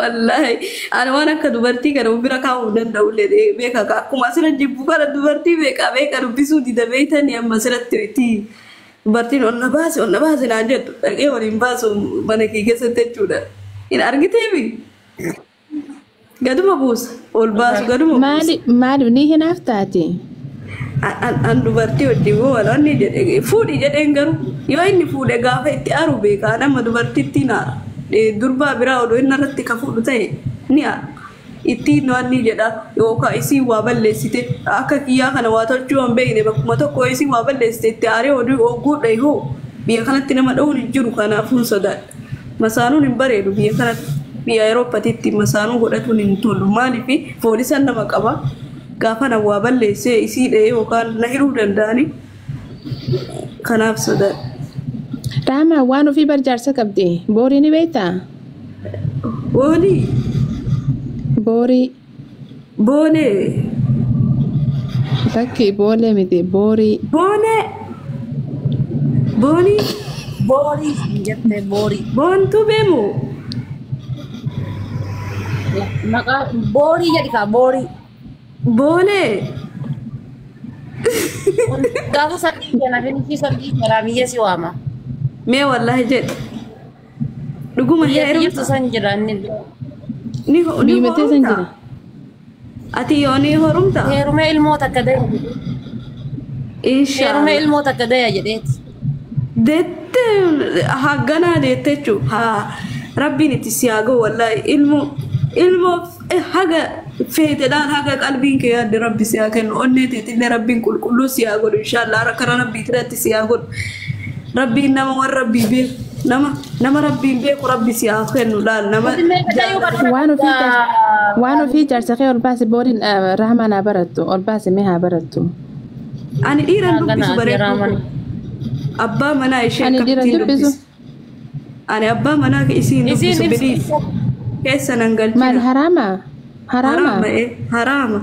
والله أنا وانا كدبرتي كانوا بركة ودن دولة بيكا كم أصلا جيبوا كلا دبرتي بيكا ربيسو دي دبيتني أما سرت تيتي دبرتين أنا باس ناجت إيه ورين باسو mana كيسة تجودا إن أرجع بي قدوم أبوس والباس قدوم maali ni hinaaftaati an dubartii wajjin walaanni jedhe fuudhi jedheen garuu yoo inni fuudhe gaafa itti aaru beekaa nama dubartittiin aara durbaa biraa odoo inni irratti ka fuudhu ta'e ni aara ittiin waan ni jedha yookaan isii waa balleessite akka kiyyaa kana waa tolchuu hin beekne bakkuma tokko isii waa balleessite itti aaree oduu ogguudha ihoo biyya kanatti nama dha'uun hin jiru kanaafuu sodaadha masaanuun hin bareedu biyya kanatti biyya Awurooppatitti masaanuu godhatuun hin tolu maaliif poolisan nama qaba. Gaafa na waa balleessee isii dha'ee yookaan na hiruu danda'ani kanaaf sodaa. Raamaa waan ofii barjaarsa qabdi boorii ni beektaa? Boonii. Boorii. Boonee. Bakki boolee miti boorii. Boonee. Boonii. Borii jettee borii. Boontuu beemu. Maqaa borii jedhi kaa borii. Boonee. Gaafa sadii kenna finni sadii maraamiyya si waama. Mee wallahi jedhe. Dhuguma Heerumtu san jira inni. Ni Biimatee san jira. Ati yoo ni horumta? Heerumee ilmoota akka daya. Inshaa. Heerumee ilmoota akka daya jedheeti. Deette hagganaa deette jechuun rabbiin itti siyaagu wallahi ilmoo haga feetedhaan haga qalbiin kee yaadde rabbi siyaa kennu onnee teetillee rabbiin qulqulluu siyaa godhu inshaallah rakkana rabbii tiratti siyaa godhu rabbiin nama warra rabbii beeku nama rabbiin beeku rabbi siyaa kennu laal nama waan ofii jaarsa kee ol baase booriin Rahmaan haa barattu ol baase mee haa barattu. Ani dhiiran dubbisu bareedu. Abbaa manaa ishee akkamitti dubbisu? Ani abbaa manaa isiin dubbisu bidii keessa nan galchina. Maal haraama? Haraama.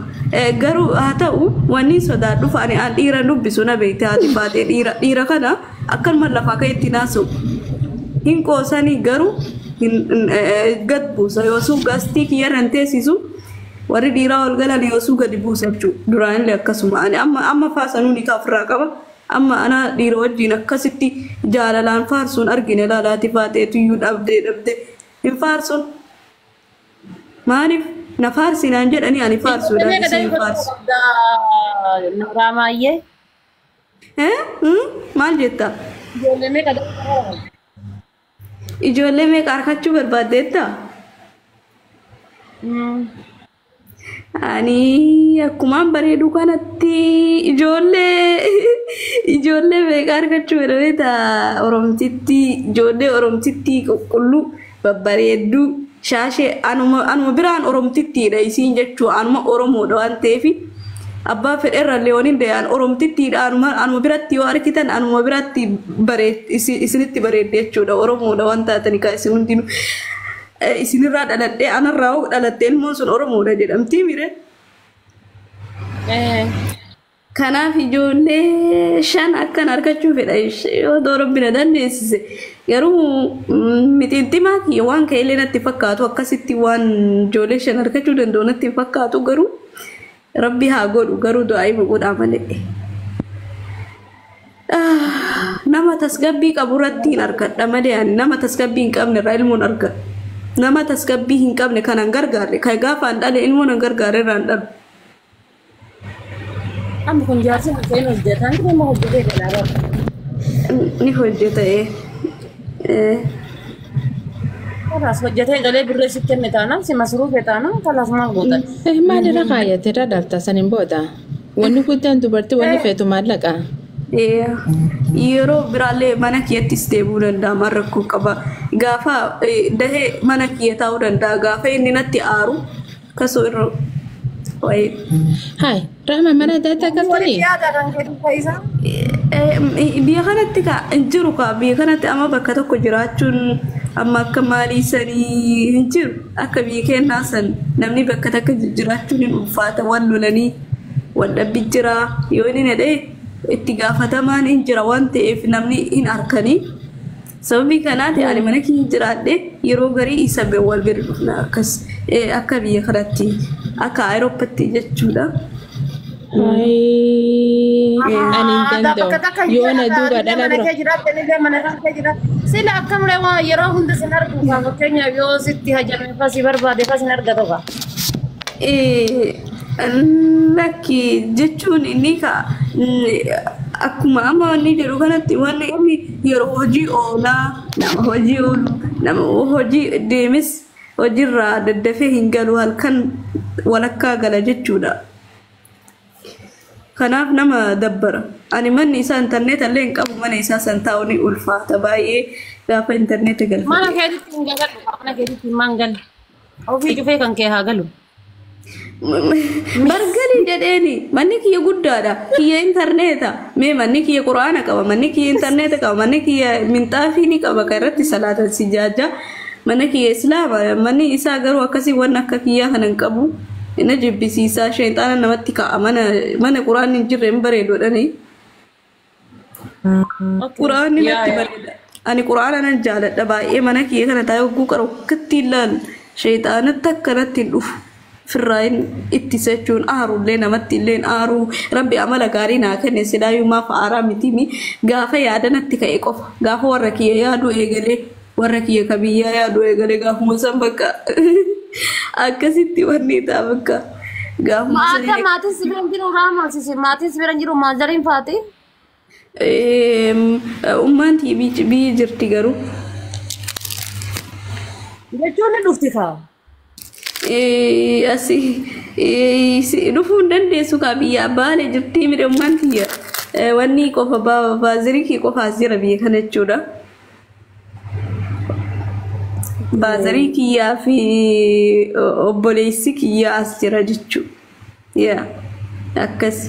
Garuu haa ta'u wanni sodaadhuuf ani aan dhiira dubbisu na beekte haati baatee dhiira kana akkanuma lafaa ka'e itti naasu. Hin qoosanii garuu gad buusa yoosuu gastii kiyyarran teessisu warri dhiiraa ol galan yoosuu gadi buusa jechuudha. Duraanillee akkasuma ani amma faasanuu ni kaafirraa qaba. Amma ana dhiira wajjin akkasitti jaalalaan faarsuun argine laalaati faateetu iyyuu dhabdee hin faarsuun maaliif na faarsinaan jedhanii ani faarsuudhaan isin faarsu. Raamaayyee. Maal jetta? Ijoollee meeqa Ijoollee meeqa harkachuu barbaaddeetta? Ani akkumaan bareedu kanatti ijoollee meeqa harkachuu barbaaddeetta? Oromtitti ijoollee oromtitti qulqulluu babbareedduu shaashee anuma biraan oromtittiidha isiin jechuu anuma oromoodha waan ta'eef abbaa fedherra leewonin dee'an oromtittiidha anuma biratti yoo arkitan anuma biratti isinitti bareedde jechuudha oromoodha waan taatani kaa isin hundinuu isinirraa dhaladhee anarraa dhalattee ilmoon sun oromoodha jedhamtii mire. Kanaaf ijoollee 5 akkan argachuu fedha yoo Rabbina dandeessise garuu mitiintimaa kiyya waan ka'ellee natti fakkaatu akkasitti waan ijoollee 5 argachuu danda'u natti fakkaatu garuu Rabbi haa godhu garuu du'aa godhaa malee. Nama tasgabbii qabu irratti hin argadha malee nama tasgabbii hin qabne irraa ilmoon arga. Nama tasgabbii hin qabne kanan gargaarre kan gaafa an dhale ilmoon an gargaarre irraa hin dhalu. Amma kun jaarsi mukeen hojjetan nama hojjetee dalagaa. Ni hojjeta Kalas hojjetee galee birree si kenne taanaan si masruufee taanaan kalas maal gootan. Maalirra kaayyate irra dafta saniin booda wanni guddaan dubartii wanni feetu maallaqa. Yeroo biraallee mana kiyyattis deebuu danda'a rakkoo qaba gaafa dahee mana kiyya taa'uu danda'a gaafa inni natti aaru kasoo irra Hai, Rahma mana data galtanii? Biyya kanatti hin jiru kaa biyya kanatti amma bakka tokko jiraachuun amma akka maalii sanii hin jiru akka biyya keenyaa san namni bakka takka jiraachuun hin ulfaata wal lolanii wal dhabbi jira yoo inni nadhee itti gaafatamaan hin jira waan ta'eef namni hin arkanii sababii kanaati ani mana kiyya jiraadhe yeroo garii isa be wal bira dhufna akkas akka biyya kanatti akka Awurooppaatti jechuudha. Ani danda'u yoo na duuba dhala bira. Sila akkamlee waa yeroo hunda sin argu fakkeenyaaf yoo sitti hajame fasi barbaade fasin argatu lakki jechuun inni ka akkuma amma wanni jedhu kanatti wanni inni yeroo hojii oolaa nama hojii oolu nama hojii deemis hojiirraa daddafee hin galu halkan walakkaa gala jechuudha. Kanaaf nama dabbara. Ani manni isaa internet illee hin qabu mana isaa san taa'uun ulfaata baay'ee gaafa internet galfate. Mana keetitti hin galu mana keetitti maan galu ofii cufee kan kee haa galu. Bargali jedheeni manni kiyya guddaadha kiyya interneta mee manni kiyya quraana qaba manni kiyya interneta qaba manni kiyya minxaafii ni qaba kan irratti salaatan si jaaja manni kiyya islaama manni isaa garuu akkasii waan akka kiyya kanan qabu ina jibbisiisaa shayxaana namatti ka'a mana quraanni hin jirre hin bareedodhani quraanni natti bareeda ani quraana nan jaaladha baay'ee mana kiyya kana taa'ee hogguu qaru akkatti ilaal shayxaanatti akkanatti hin dhufu. Firrain ittisachuun aarullee namatti illee aaruu rabbi amala gaarii naa kenne sidaayumaa fa'aaraa mitimi gaafa yaadanatti ka'e qofa gaafa warra kiyya yaadu eegalee warra kiyya kabiyyaa yaadu eegalee gaafuma san bakka akkasitti wanni ta'a bakka gaafuma san maatiin sibiran jiru raamaasise maatiin sibiran jiru maal jariin faati ummaan biyyi jirti garuu jechuun ni dhufti kaa asii dhufuu hin dandeessu kaa biyya baale jirtii midhammaan kiyya wanni qofa baazirii qofa as jira biyya kana jechuudha. Baazirii kiyyaa fi obboleessi kiyyaa as jira jechuudha. Akkas.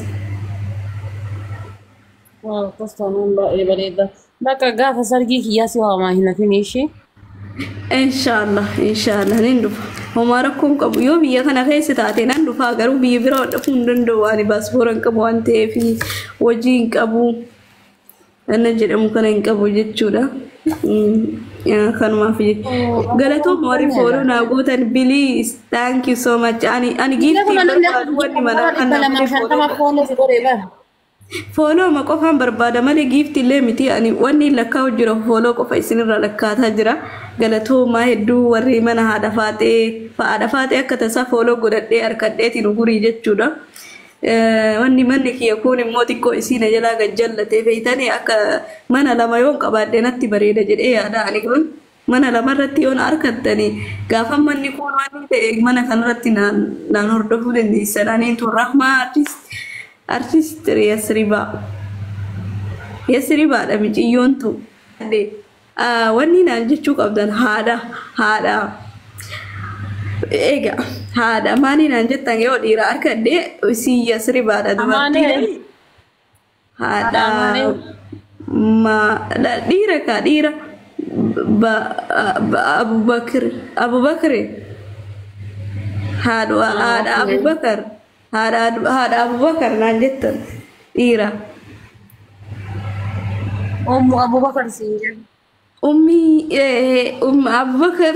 Kostaanaan baay'ee bareeda. Bakka gaafa sargii kiyyaa si waamaa hin hafin ishee. Inshallah nin dhufa. Homaa rakkoon qabu yoo biyya kana keessa taate nan dhufa garuu biyya biraa dhufuu hin danda'u ani paaspoora hin qabu waan ta'eef hojii hin qabu ana jedhamu kana hin qabu jechuudha. Kanumaaf galatooma warri fooloo naa gootan please thank you so much ani giiftii barbaadu wanni mana kana fooloo ma qofaan barbaada malee giiftii illee miti ani wanni lakkaa'u jira fooloo qofa isinirra lakkaataa jira. Galatooma hedduu warri mana haadha faatee akka tasaa fooloo godhadhee harkadheetiin gurii jechuudha. Wanni manni kiyya kun immoo xiqqoo isiin jalaa gajjallatee feetanii akka mana lama yoon qabaadhee natti bareeda jedhee yaada ani kun mana lama irratti yoon harkattanii gaafa manni kun waan ta'e mana kanarratti naan hordofuu dandeessan ani tun rahmaa artist Yasribaadha miciyyoon tu. Wanni naan jechuu qabdan haadha eega haadha maali naan jettan yoo dhiira harkadhee si Yasribaadha dubartii haadha dhiira ka dhiira Abubakar haadha Abubakar naan jettan dhiira Abubakar siin jedhu Abubakar